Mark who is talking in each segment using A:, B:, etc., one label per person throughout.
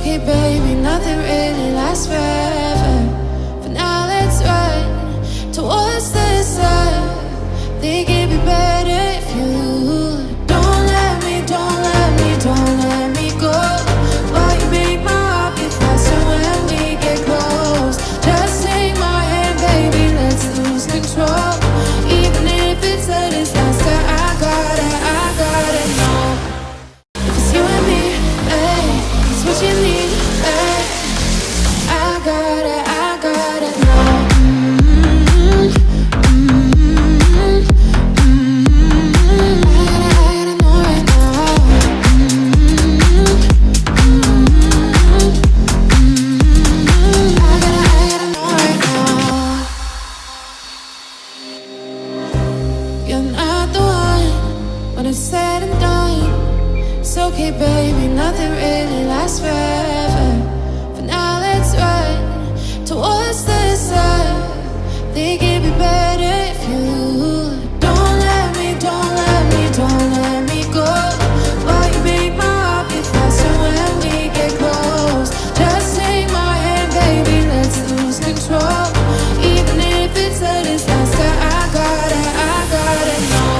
A: okay, baby, nothing really lasts forever. For now, let's run towards the sun. Think it'd be better if you don't let me, don't let me, don't let me go. While you make my heart beat faster when we get close. Just take my hand, baby, let's lose control. Even if it's a disaster, I gotta know. If it's you and me, hey, it's what you need, hey. I gotta know. When it's said and done, it's okay, baby, nothing really lasts forever. For now, let's run towards the sun. Think it'd be better if you don't let me, don't let me, don't let me go. While you make my heart beat faster when we get close. Just take my hand, baby, let's lose control. Even if it's a disaster, I gotta know.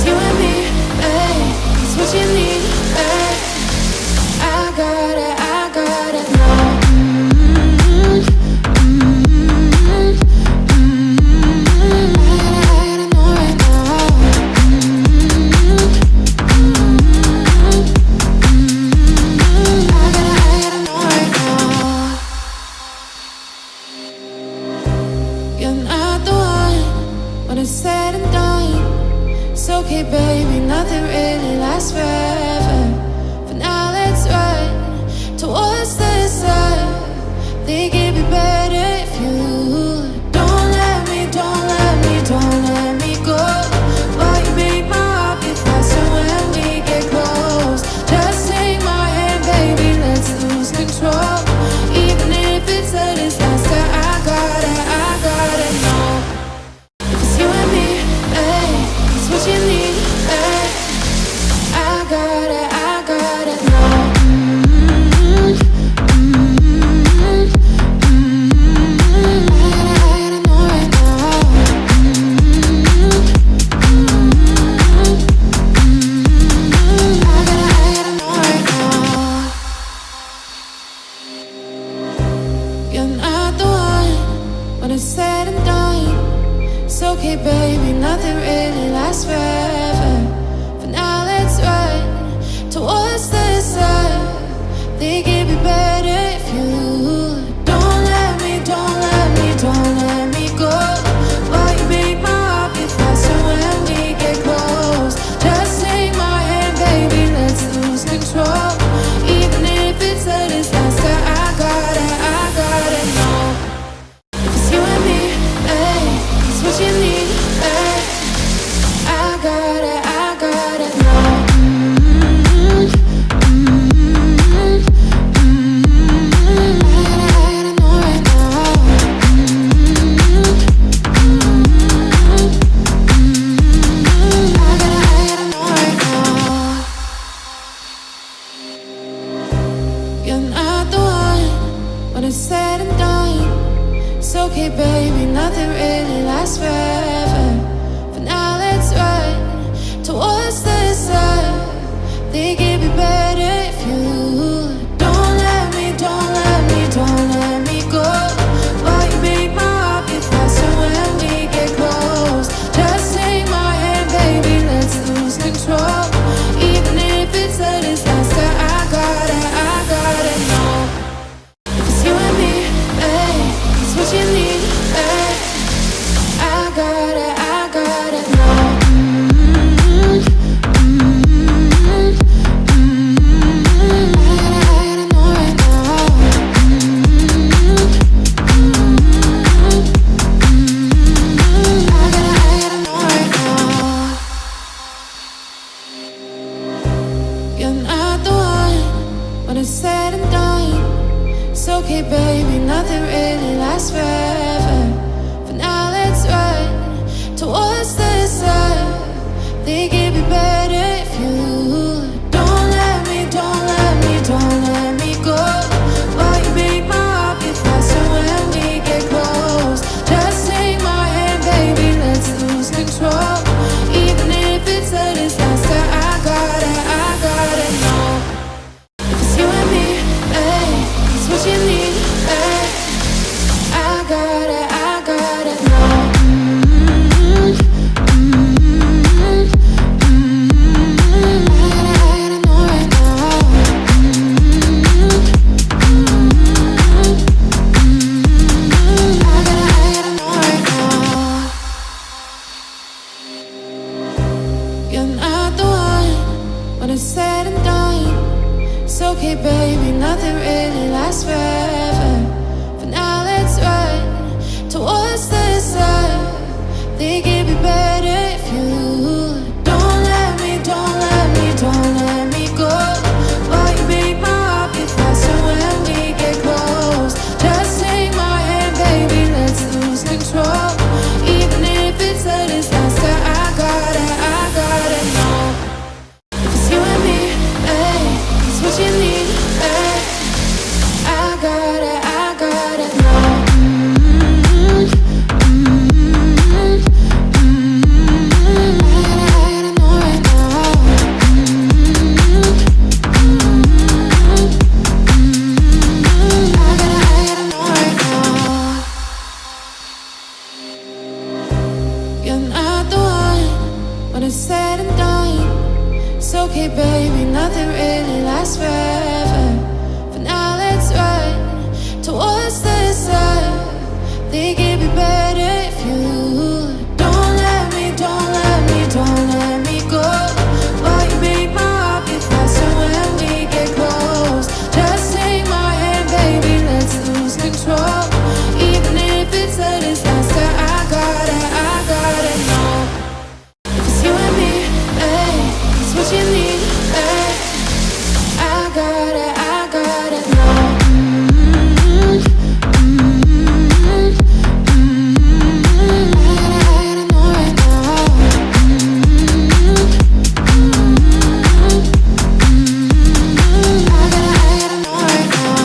A: You and me, hey, it's what you need, hey. I gotta know. I gotta know right now. I gotta know right now. You're not the one when it's said and done. It's okay, baby, nothing really lasts forever. For now, let's run towards the sun. Think it'd be better if you don't let me, don't let me, don't let me go. While you make my heart beat faster when we get close. Just take my hand, baby, let's lose control. Even if it's a disaster, I gotta know. If it's you and me, hey, it's what you need, hey. I gotta know. I gotta know right now. I gotta know right now. You're not the one when it's said and done. It's okay, baby, nothing really lasts forever. For now, let's run towards the sun. Think it'd be better if you don't let me, don't let me, don't let me go. While you make my heart beat faster when we get close. Just take my hand, baby, let's lose control. Even if it's a disaster, I gotta know. If it's you and me, hey, it's what you need, hey. I gotta know. I gotta know right now. I gotta know right now. You're not the one when it's said and done. It's okay, baby, nothing really lasts forever. For now, let's run towards the sun. Think it'd be better if you don't let me, don't let me, don't let me go. While you make my heart beat faster when we get close. Just take my hand, baby, let's lose control. Even if it's a disaster, I gotta know. If it's you and me, hey, it's what you need, hey. I gotta know. I gotta know right now. I gotta know right now. You're not the one when it's said and done. It's okay, baby, nothing really lasts forever. For now, let's run towards the sun. Think it'd be better if you don't let me, don't let me, don't let me okay, baby, nothing really lasts forever. For now, let's run towards the sun. Think it'd be better if you don't let me, don't let me, don't let me go. While you make my heart beat faster when we get close. Just take my hand, baby, let's lose control. Even if it's a disaster, I gotta know. It's you and me, hey, it's what you need, hey. I gotta know. Said and done. It's okay, baby, nothing really lasts forever. For now, let's run towards the sun. Think it'd be better if you don't let me, don't let me, don't let me go. While you make my heart beat faster when we get close. Just take my hand, baby, let's lose control. Even if it's a disaster, I gotta know. What you need, hey. I gotta know. I gotta know right now. I gotta know right now.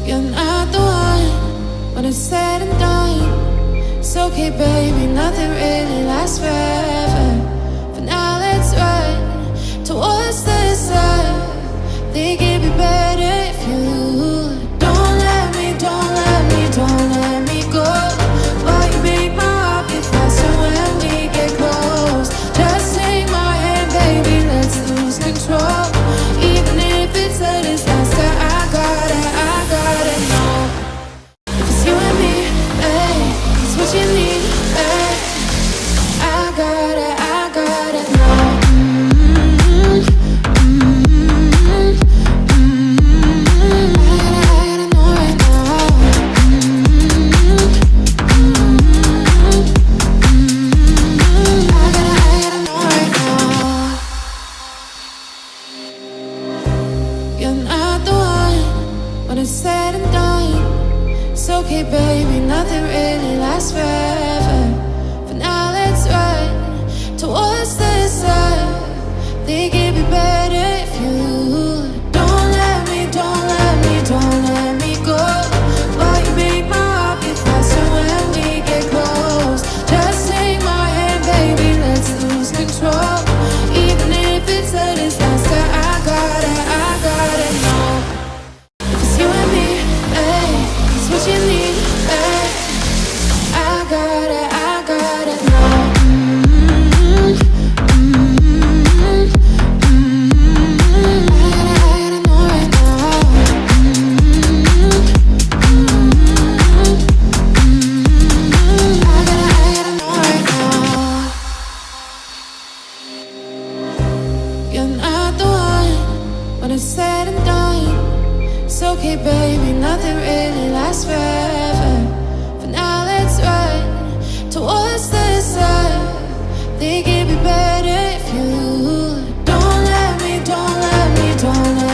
A: You're not the one when it's said and done. It's okay, baby, nothing really lasts forever. For now, let's run towards the sun. Think it'd be better if you don't let me, don't let me, don't let me go. While you make my heart beat faster when we get close. Just take my hand, baby, let's lose control. Even if it's a disaster, I gotta know. It's you and me, hey. What you need, hey. I gotta know. I gotta know right now. I gotta know right now. You're not the one when it's said and done. It's okay, baby, nothing really lasts forever. For now, let's run towards the sun. Think it'd be better if you don't let me, don't let me, don't let me go. While you make my heart beat faster when we get close. Just take my hand, baby, let's lose control. Even if it's a disaster, I gotta know. It's you and me, hey. It's what you need, hey. I gotta know. I gotta know right now. I gotta know right now. You're not the one when it's said and done. It's okay, baby, nothing really lasts forever. For now, let's run towards the sun. Think it'd be better if you don't let me, don't let me, don't let me.